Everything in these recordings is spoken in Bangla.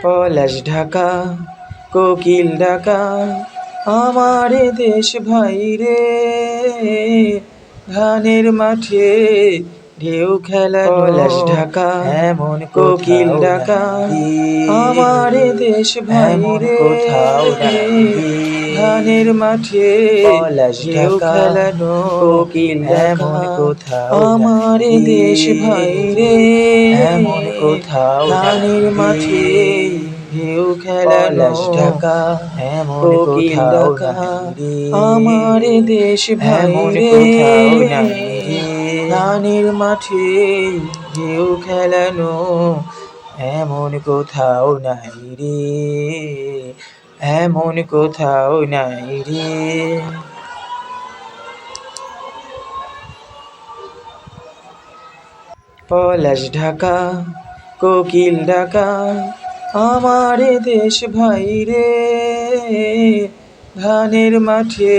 পলাশ ঢাকা কোকিল ডাকা আমার দেশ ভাই রে, ধানের মাঠে ঢেউ খেলানো। পলাশ ঢাকা এমন কোকিল ডাকা আমার দেশ ভাই রে, ধানের মাঠে ঢেউ খেলানো কোকিল এমন কোথাও আমার দেশ ভাই রে, এমন কোথাও ধানের মাঠে ঢেউ খেলানো ঢাকা এমন কোকিল ডাকা আমার দেশ ভাই রে, ধানের মাঠে ঢেউ খেলানো এমন কোথাও নাই রে, এমন কোথাও নাই রে। পলাশ ঢাকা কোকিল ডাকা আমার দেশ ভাই রে, ধানের মাঠে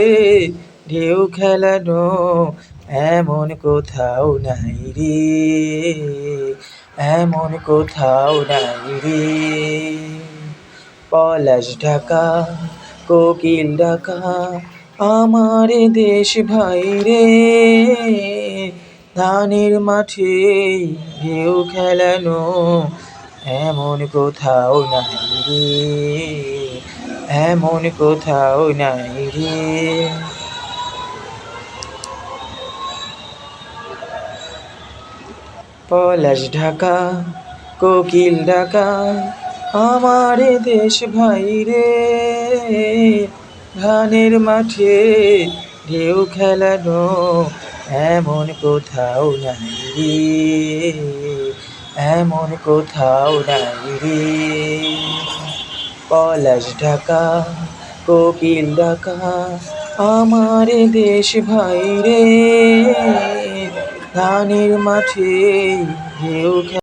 ঢেউ খেলানো এমন কোথাও নাই রে, এমন কোথাও নাই রে। পলাশ ঢাকা কোকিল ডাকা আমার দেশ ভাই রে, ধানের মাঠে ঢেউ খেলানো এমন কোথাও নাই রে, এমন কোথাও নাই রে। পলাশ ঢাকা কোকিল ডাকা আমার দেশ ভাই রে, ধানের মাঠে ঢেউ খেলানো এমন কোথাও নাই রে, এমন কোথাও নাই রে। পলাশ ঢাকা কোকিল ডাকা আমার দেশ ভাই রে, ধানের মাঠে ঢেউ